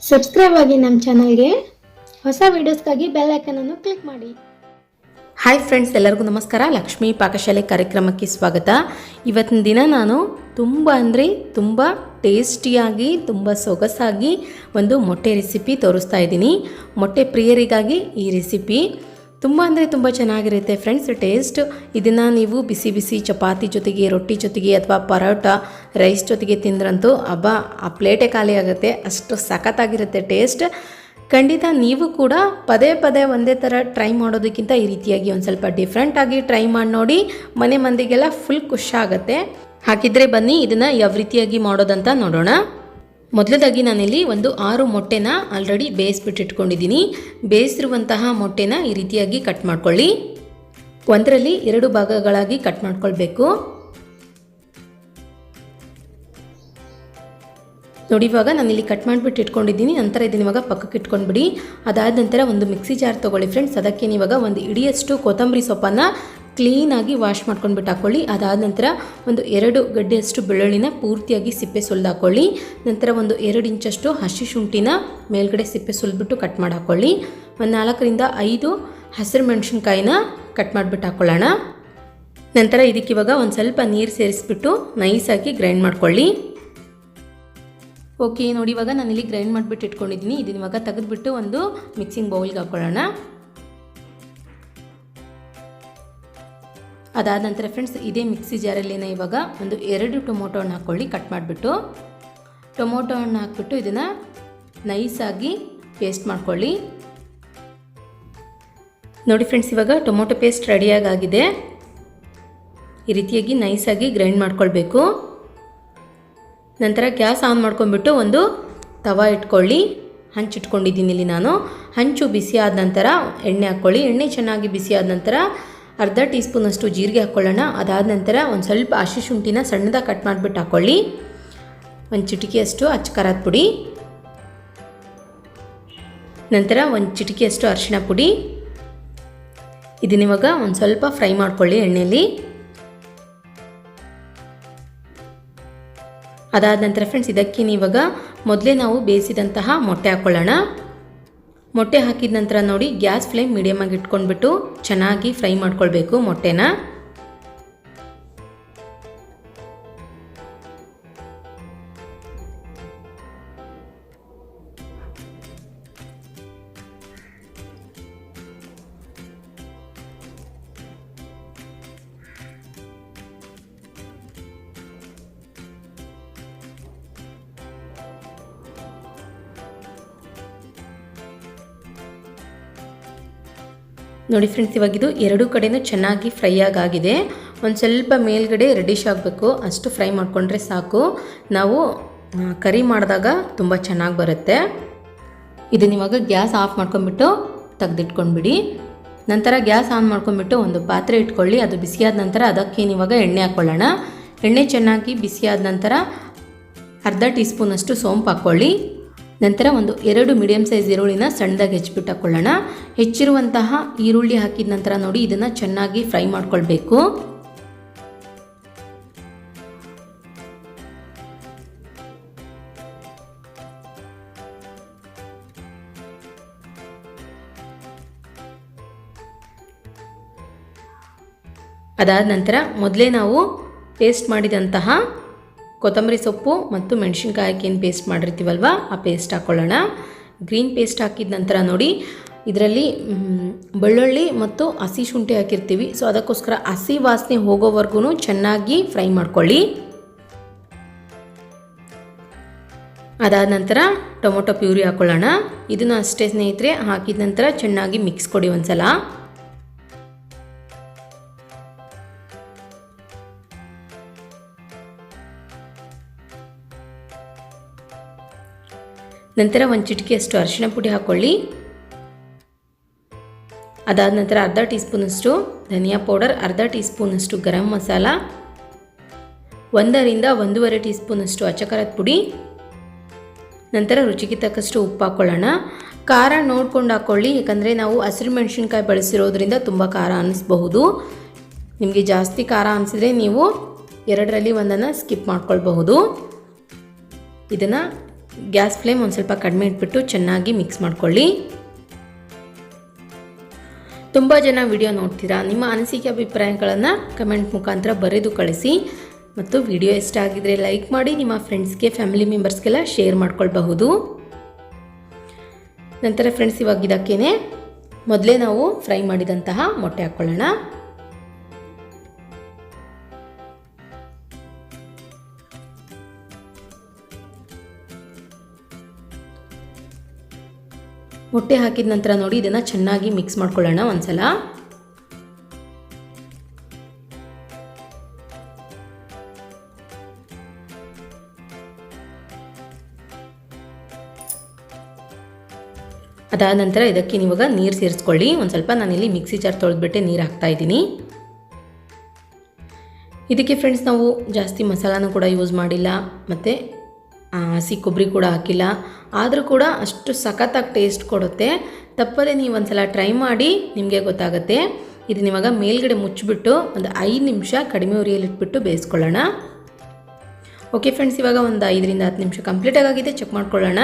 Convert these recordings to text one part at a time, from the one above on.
Subscribe ಆಗಿ ನಮ್ಮ ಚಾನಲ್ಗೆ. ಹೊಸ ವಿಡಿಯೋಸ್ಗಾಗಿ ಬೆಲ್ ಐಕಾನ್ ಅನ್ನು ಕ್ಲಿಕ್ ಮಾಡಿ. ಹಾಯ್ ಫ್ರೆಂಡ್ಸ್, ಎಲ್ಲರಿಗೂ ನಮಸ್ಕಾರ. ಲಕ್ಷ್ಮಿ ಪಾಕಶಾಲೆ ಕಾರ್ಯಕ್ರಮಕ್ಕೆ ಸ್ವಾಗತ. ಇವತ್ತಿನ ದಿನ ನಾನು ತುಂಬ ಟೇಸ್ಟಿಯಾಗಿ ತುಂಬ ಸೊಗಸಾಗಿ ಒಂದು ಮೊಟ್ಟೆ ರೆಸಿಪಿ ತೋರಿಸ್ತಾ ಇದ್ದೀನಿ. ಮೊಟ್ಟೆ ಪ್ರಿಯರಿಗಾಗಿ ಈ ರೆಸಿಪಿ ತುಂಬ ಚೆನ್ನಾಗಿರುತ್ತೆ ಫ್ರೆಂಡ್ಸ್. ಟೇಸ್ಟ್ ಇದನ್ನು ನೀವು ಬಿಸಿ ಬಿಸಿ ಚಪಾತಿ ಜೊತೆಗೆ, ರೊಟ್ಟಿ ಜೊತೆಗೆ ಅಥವಾ ಪರೋಟ ರೈಸ್ ಜೊತೆಗೆ ತಿಂದ್ರಂತೂ ಆ ಪ್ಲೇಟೇ ಖಾಲಿ ಆಗುತ್ತೆ, ಅಷ್ಟು ಸಖತ್ತಾಗಿರುತ್ತೆ ಟೇಸ್ಟ್. ಖಂಡಿತ ನೀವು ಕೂಡ ಪದೇ ಒಂದೇ ಥರ ಟ್ರೈ ಮಾಡೋದಕ್ಕಿಂತ ಈ ರೀತಿಯಾಗಿ ಒಂದು ಸ್ವಲ್ಪ ಡಿಫ್ರೆಂಟಾಗಿ ಟ್ರೈ ಮಾಡಿ ನೋಡಿ. ಮನೆ ಮಂದಿಗೆಲ್ಲ ಫುಲ್ ಖುಷಿಯಾಗುತ್ತೆ. ಹಾಗಿದ್ರೆ ಬನ್ನಿ ಇದನ್ನು ಯಾವ ರೀತಿಯಾಗಿ ಮಾಡೋದಂತ ನೋಡೋಣ. ಮೊದಲದಾಗಿ ನಾನಿಲ್ಲಿ ಒಂದು 6 ಮೊಟ್ಟೆನ ಆಲ್ರೆಡಿ ಬೇಯಿಸ್ಬಿಟ್ಟಿಟ್ಕೊಂಡಿದ್ದೀನಿ. ಬೇಯಿಸಿರುವಂತಹ ಮೊಟ್ಟೆನ ಈ ರೀತಿಯಾಗಿ ಕಟ್ ಮಾಡ್ಕೊಳ್ಳಿ. ಒಂದರಲ್ಲಿ 2 ಭಾಗಗಳಾಗಿ ಕಟ್ ಮಾಡ್ಕೊಳ್ಬೇಕು. ನೋಡಿ, ಇವಾಗ ನಾನಿಲ್ಲಿ ಕಟ್ ಮಾಡಿಬಿಟ್ಟು ಇಟ್ಕೊಂಡಿದ್ದೀನಿ. ನಂತರ ಇದನ್ನ ಇವಾಗ ಪಕ್ಕಕ್ಕೆ ಇಟ್ಕೊಂಡ್ಬಿಡಿ. ಅದಾದ ನಂತರ ಒಂದು ಮಿಕ್ಸಿ ಜಾರ್ ತೊಗೊಳ್ಳಿ ಫ್ರೆಂಡ್ಸ್. ಅದಕ್ಕೆ ನೀವಾಗ ಒಂದು ಇಡಿಯಷ್ಟು ಕೊತ್ತಂಬರಿ ಸೊಪ್ಪನ್ನು ಕ್ಲೀನಾಗಿ ವಾಶ್ ಮಾಡ್ಕೊಂಡ್ಬಿಟ್ಟು ಹಾಕ್ಕೊಳ್ಳಿ. ಅದಾದ ನಂತರ ಒಂದು 2 ಗಡ್ಡೆಯಷ್ಟು ಬೆಳ್ಳುಳ್ಳಿನ ಪೂರ್ತಿಯಾಗಿ ಸಿಪ್ಪೆ ಸುಲಿದು ಹಾಕ್ಕೊಳ್ಳಿ. ನಂತರ ಒಂದು 2 ಇಂಚಷ್ಟು ಹಸಿ ಶುಂಠಿನ ಮೇಲ್ಗಡೆ ಸಿಪ್ಪೆ ಸುಲಿದ್ಬಿಟ್ಟು ಕಟ್ ಮಾಡಿ ಹಾಕ್ಕೊಳ್ಳಿ. ಒಂದು 4 ರಿಂದ 5 ಹಸಿರು ಮೆಣಸಿನ್ಕಾಯಿನ ಕಟ್ ಮಾಡಿಬಿಟ್ಟು ಹಾಕ್ಕೊಳ್ಳೋಣ. ನಂತರ ಇದಕ್ಕೆ ಇವಾಗ ಒಂದು ಸ್ವಲ್ಪ ನೀರು ಸೇರಿಸ್ಬಿಟ್ಟು ನೈಸಾಗಿ ಗ್ರೈಂಡ್ ಮಾಡ್ಕೊಳ್ಳಿ. ಓಕೆ, ನೋಡಿ ಇವಾಗ ನಾನಿಲ್ಲಿ ಗ್ರೈಂಡ್ ಮಾಡಿಬಿಟ್ಟು ಇಟ್ಕೊಂಡಿದ್ದೀನಿ. ಇದನ್ನ ಇವಾಗ ತೆಗೆದುಬಿಟ್ಟು ಒಂದು ಮಿಕ್ಸಿಂಗ್ ಬೌಲ್ಗೆ ಹಾಕ್ಕೊಳ್ಳೋಣ. ಅದಾದ ನಂತರ ಫ್ರೆಂಡ್ಸ್, ಇದೇ ಮಿಕ್ಸಿ ಜಾರಲ್ಲಿನ ಇವಾಗ ಒಂದು 2 ಟೊಮೊಟೊ ಹಣ್ಣು ಹಾಕ್ಕೊಳ್ಳಿ. ಕಟ್ ಮಾಡಿಬಿಟ್ಟು ಟೊಮೊಟೊ ಹಣ್ಣು ಹಾಕ್ಬಿಟ್ಟು ಇದನ್ನು ನೈಸಾಗಿ ಪೇಸ್ಟ್ ಮಾಡ್ಕೊಳ್ಳಿ. ನೋಡಿ ಫ್ರೆಂಡ್ಸ್, ಇವಾಗ ಟೊಮೊಟೊ ಪೇಸ್ಟ್ ರೆಡಿಯಾಗಿದೆ. ಈ ರೀತಿಯಾಗಿ ನೈಸಾಗಿ ಗ್ರೈಂಡ್ ಮಾಡ್ಕೊಳ್ಬೇಕು. ನಂತರ ಗ್ಯಾಸ್ ಆನ್ ಮಾಡ್ಕೊಂಡ್ಬಿಟ್ಟು ಒಂದು ತವಾ ಇಟ್ಕೊಳ್ಳಿ. ಹಂಚಿಟ್ಕೊಂಡಿದ್ದೀನಿ ಇಲ್ಲಿ ನಾನು. ಹಂಚು ಬಿಸಿ ಆದ ನಂತರ ಎಣ್ಣೆ ಹಾಕ್ಕೊಳ್ಳಿ. ಎಣ್ಣೆ ಚೆನ್ನಾಗಿ ಬಿಸಿ ಆದ ನಂತರ ಅರ್ಧ ಟೀ ಸ್ಪೂನಷ್ಟು ಜೀರಿಗೆ ಹಾಕ್ಕೊಳ್ಳೋಣ. ಅದಾದ ನಂತರ ಒಂದು ಸ್ವಲ್ಪ ಹಸಿ ಶುಂಠಿನ ಸಣ್ಣದಾಗಿ ಕಟ್ ಮಾಡಿಬಿಟ್ಟು ಹಾಕ್ಕೊಳ್ಳಿ. ಒಂದು ಚಿಟಿಕೆಯಷ್ಟು ಅಚ್ಚ ಖಾರದ ಪುಡಿ, ನಂತರ ಒಂದು ಚಿಟಿಕೆಯಷ್ಟು ಅರಿಶಿಣ ಪುಡಿ. ಇದನ್ನ ಇವಾಗ ಒಂದು ಸ್ವಲ್ಪ ಫ್ರೈ ಮಾಡ್ಕೊಳ್ಳಿ ಎಣ್ಣೆಯಲ್ಲಿ. ಅದಾದ ನಂತರ ಫ್ರೆಂಡ್ಸ್, ಇದಕ್ಕೆ ಇವಾಗ ಮೊದಲೇ ನಾವು ಬೇಯಿಸಿದಂತಹ ಮೊಟ್ಟೆ ಹಾಕ್ಕೊಳ್ಳೋಣ. ಮೊಟ್ಟೆ ಹಾಕಿದ ನಂತರ ನೋಡಿ, ಗ್ಯಾಸ್ ಫ್ಲೇಮ್ ಮೀಡಿಯಮ್ ಆಗಿ ಇಟ್ಕೊಂಡ್ಬಿಟ್ಟು ಚೆನ್ನಾಗಿ ಫ್ರೈ ಮಾಡ್ಕೊಳ್ಬೇಕು ಮೊಟ್ಟೆನ. ನೋಡಿ ಫ್ರೆಂಡ್ಸ್, ಇವಾಗಿದು 2 ಕಡೆನೂ ಚೆನ್ನಾಗಿ ಫ್ರೈ ಆಗಿದೆ. ಒಂದು ಸ್ವಲ್ಪ ಮೇಲ್ಗಡೆ ರೆಡಿಶ್ ಆಗಬೇಕು, ಅಷ್ಟು ಫ್ರೈ ಮಾಡಿಕೊಂಡ್ರೆ ಸಾಕು. ನಾವು ಕರಿ ಮಾಡಿದಾಗ ತುಂಬ ಚೆನ್ನಾಗಿ ಬರುತ್ತೆ. ಇದನ್ನ ಇವಾಗ ಗ್ಯಾಸ್ ಆಫ್ ಮಾಡ್ಕೊಂಡ್ಬಿಟ್ಟು ತೆಗೆದಿಟ್ಕೊಂಡ್ಬಿಡಿ. ನಂತರ ಗ್ಯಾಸ್ ಆನ್ ಮಾಡ್ಕೊಂಡ್ಬಿಟ್ಟು ಒಂದು ಪಾತ್ರೆ ಇಟ್ಕೊಳ್ಳಿ. ಅದು ಬಿಸಿಯಾದ ನಂತರ ಅದಕ್ಕೆ ಇವಾಗ ಎಣ್ಣೆ ಹಾಕ್ಕೊಳ್ಳೋಣ. ಎಣ್ಣೆ ಚೆನ್ನಾಗಿ ಬಿಸಿಯಾದ ನಂತರ ಅರ್ಧ ಟೀ ಸ್ಪೂನಷ್ಟು ಸೋಂಪು ಹಾಕ್ಕೊಳ್ಳಿ. ನಂತರ ಒಂದು 2 ಮೀಡಿಯಮ್ ಸೈಜ್ ಈರುಳ್ಳಿನ ಸಣ್ಣದಾಗಿ ಹೆಚ್ಚಿಬಿಟ್ಟು ಹಾಕ್ಕೊಳ್ಳೋಣ. ಹೆಚ್ಚಿರುವಂತಹ ಈರುಳ್ಳಿ ಹಾಕಿದ ನಂತರ ನೋಡಿ, ಇದನ್ನು ಚೆನ್ನಾಗಿ ಫ್ರೈ ಮಾಡ್ಕೊಳ್ಬೇಕು. ಅದಾದ ನಂತರ ಮೊದಲೇ ನಾವು ಪೇಸ್ಟ್ ಮಾಡಿದಂತಹ ಕೊತ್ತಂಬರಿ ಸೊಪ್ಪು ಮತ್ತು ಮೆಣಸಿನ್ಕಾಯಿಗೆ ಏನು ಪೇಸ್ಟ್ ಮಾಡಿರ್ತೀವಲ್ವ, ಆ ಪೇಸ್ಟ್ ಹಾಕ್ಕೊಳ್ಳೋಣ. ಗ್ರೀನ್ ಪೇಸ್ಟ್ ಹಾಕಿದ ನಂತರ ನೋಡಿ, ಇದರಲ್ಲಿ ಬೆಳ್ಳುಳ್ಳಿ ಮತ್ತು ಹಸಿ ಶುಂಠಿ ಹಾಕಿರ್ತೀವಿ. ಸೊ ಅದಕ್ಕೋಸ್ಕರ ಹಸಿ ವಾಸನೆ ಹೋಗೋವರೆಗೂ ಚೆನ್ನಾಗಿ ಫ್ರೈ ಮಾಡ್ಕೊಳ್ಳಿ. ಅದಾದ ನಂತರ ಟೊಮೊಟೊ ಪ್ಯೂರಿ ಹಾಕ್ಕೊಳ್ಳೋಣ. ಇದನ್ನು ಅಷ್ಟೇ ಸ್ನೇಹಿತರೆ, ಹಾಕಿದ ನಂತರ ಚೆನ್ನಾಗಿ ಮಿಕ್ಸ್ ಕೊಡಿ ಒಂದ್ಸಲ. ನಂತರ ಒಂದು ಚಿಟಿಕೆಯಷ್ಟು ಅರಿಶಿಣ ಪುಡಿ ಹಾಕ್ಕೊಳ್ಳಿ. ಅದಾದ ನಂತರ ಅರ್ಧ ಟೀ ಸ್ಪೂನಷ್ಟು ಧನಿಯಾ ಪೌಡರ್, ಅರ್ಧ ಟೀ ಸ್ಪೂನಷ್ಟು ಗರಂ ಮಸಾಲ, 1 ರಿಂದ 1.5 ಟೀ ಸ್ಪೂನಷ್ಟು ಅಚ್ಚ ಖಾರದ ಪುಡಿ. ನಂತರ ರುಚಿಗೆ ತಕ್ಕಷ್ಟು ಉಪ್ಪು ಹಾಕ್ಕೊಳ್ಳೋಣ. ಖಾರ ನೋಡ್ಕೊಂಡು ಹಾಕ್ಕೊಳ್ಳಿ, ಯಾಕಂದರೆ ನಾವು ಹಸಿರು ಮೆಣಸಿನ್ಕಾಯಿ ಬಳಸಿರೋದ್ರಿಂದ ತುಂಬ ಖಾರ ಅನ್ನಿಸ್ಬಹುದು. ನಿಮಗೆ ಜಾಸ್ತಿ ಖಾರ ಅನಿಸಿದ್ರೆ ನೀವು 2ರಲ್ಲಿ 1 ಸ್ಕಿಪ್ ಮಾಡ್ಕೊಳ್ಬಹುದು. ಇದನ್ನು ಗ್ಯಾಸ್ ಫ್ಲೇಮ್ ಒಂದು ಸ್ವಲ್ಪ ಕಡಿಮೆ ಇಟ್ಬಿಟ್ಟು ಚೆನ್ನಾಗಿ ಮಿಕ್ಸ್ ಮಾಡ್ಕೊಳ್ಳಿ. ತುಂಬ ಜನ ವಿಡಿಯೋ ನೋಡ್ತೀರಾ, ನಿಮ್ಮ ಅನಿಸಿಕೆ ಅಭಿಪ್ರಾಯಗಳನ್ನು ಕಮೆಂಟ್ ಮುಖಾಂತರ ಬರೆದು ಕಳಿಸಿ. ಮತ್ತು ವಿಡಿಯೋ ಇಷ್ಟ ಆಗಿದ್ರೆ ಲೈಕ್ ಮಾಡಿ, ನಿಮ್ಮ ಫ್ರೆಂಡ್ಸ್ಗೆ ಫ್ಯಾಮಿಲಿ ಮೆಂಬರ್ಸ್ಗೆಲ್ಲ ಶೇರ್ ಮಾಡ್ಕೊಳ್ಬಹುದು. ನಂತರ ಫ್ರೆಂಡ್ಸ್, ಇವಾಗ ಇದಕ್ಕೇನೆ ಮೊದಲೇ ನಾವು ಫ್ರೈ ಮಾಡಿದಂತಹ ಮೊಟ್ಟೆ ಹಾಕ್ಕೊಳ್ಳೋಣ. ಮೊಟ್ಟೆ ಹಾಕಿದ ನಂತರ ನೋಡಿ ಇದನ್ನು ಚೆನ್ನಾಗಿ ಮಿಕ್ಸ್ ಮಾಡ್ಕೊಳ್ಳೋಣ ಒಂದ್ಸಲ. ಅದಾದ ನಂತರ ಇದಕ್ಕೆ ನೀವಾಗ ನೀರು ಸೇರಿಸ್ಕೊಳ್ಳಿ. ಒಂದು ಸ್ವಲ್ಪ ನಾನಿಲ್ಲಿ ಮಿಕ್ಸಿ ಜಾರ್ ತೊಳೆದ್ಬಿಟ್ಟೆ ನೀರು ಹಾಕ್ತಾ ಇದ್ದೀನಿ. ಇದಕ್ಕೆ ಫ್ರೆಂಡ್ಸ್ ನಾವು ಜಾಸ್ತಿ ಮಸಾಲಾನು ಕೂಡ ಯೂಸ್ ಮಾಡಿಲ್ಲ, ಮತ್ತು ಹಸಿ ಕೊಬ್ಬರಿ ಕೂಡ ಹಾಕಿಲ್ಲ. ಆದರೂ ಕೂಡ ಅಷ್ಟು ಸಖತ್ತಾಗಿ ಟೇಸ್ಟ್ ಕೊಡುತ್ತೆ. ತಪ್ಪದೇ ನೀವು ಒಂದ್ಸಲ ಟ್ರೈ ಮಾಡಿ, ನಿಮಗೆ ಗೊತ್ತಾಗುತ್ತೆ. ಇದನ್ನ ಇವಾಗ ಮೇಲ್ಗಡೆ ಮುಚ್ಚಿಬಿಟ್ಟು ಒಂದು 5 ನಿಮಿಷ ಕಡಿಮೆ ಉರಿಯಲ್ಲಿ ಇಟ್ಬಿಟ್ಟು ಬೇಯಿಸ್ಕೊಳ್ಳೋಣ. ಓಕೆ ಫ್ರೆಂಡ್ಸ್, ಇವಾಗ ಒಂದು 5ರಿಂದ 10 ನಿಮಿಷ ಕಂಪ್ಲೀಟಾಗಿ ಆಗಿದೆ. ಚೆಕ್ ಮಾಡ್ಕೊಳ್ಳೋಣ.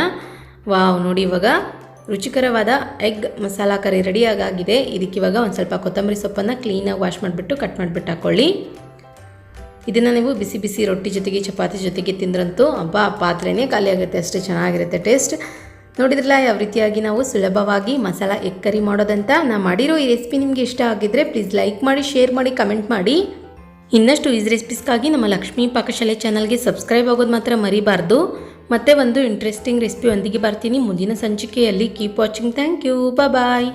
ವಾವ್, ನೋಡಿ ಇವಾಗ ರುಚಿಕರವಾದ ಎಗ್ ಮಸಾಲ ಕರಿ ರೆಡಿಯಾಗಿದೆ. ಇದಕ್ಕಿವಾಗ ಒಂದು ಸ್ವಲ್ಪ ಕೊತ್ತಂಬರಿ ಸೊಪ್ಪನ್ನು ಕ್ಲೀನಾಗಿ ವಾಶ್ ಮಾಡಿಬಿಟ್ಟು ಕಟ್ ಮಾಡಿಬಿಟ್ಟು ಹಾಕ್ಕೊಳ್ಳಿ. ಇದನ್ನು ನೀವು ಬಿಸಿ ಬಿಸಿ ರೊಟ್ಟಿ ಜೊತೆಗೆ ಚಪಾತಿ ಜೊತೆಗೆ ತಿಂದ್ರಂತೂ ಹಬ್ಬ ಪಾತ್ರೆನೇ ಖಾಲಿ ಆಗುತ್ತೆ, ಅಷ್ಟೇ ಚೆನ್ನಾಗಿರುತ್ತೆ ಟೇಸ್ಟ್. ನೋಡಿದ್ರಲ್ಲ ಯಾವ ರೀತಿಯಾಗಿ ನಾವು ಸುಲಭವಾಗಿ ಮಸಾಲ ಎಗ್ ಕರಿ ಮಾಡೋದಂತ. ನಾನು ಮಾಡಿರೋ ಈ ರೆಸಿಪಿ ನಿಮಗೆ ಇಷ್ಟ ಆಗಿದ್ದರೆ ಪ್ಲೀಸ್ ಲೈಕ್ ಮಾಡಿ, ಶೇರ್ ಮಾಡಿ, ಕಮೆಂಟ್ ಮಾಡಿ. ಇನ್ನಷ್ಟು ಈಸಿ ರೆಸಿಪೀಸ್ಗಾಗಿ ನಮ್ಮ ಲಕ್ಷ್ಮೀ ಪಾಕಶಾಲೆ ಚಾನಲ್ಗೆ ಸಬ್ಸ್ಕ್ರೈಬ್ ಆಗೋದು ಮಾತ್ರ ಮರಿಬಾರ್ದು. ಮತ್ತೆ ಒಂದು ಇಂಟ್ರೆಸ್ಟಿಂಗ್ ರೆಸಿಪಿ ಒಂದಿಗೆ ಬರ್ತೀನಿ ಮುಂದಿನ ಸಂಚಿಕೆಯಲ್ಲಿ. Keep watching. Thank you. Bye.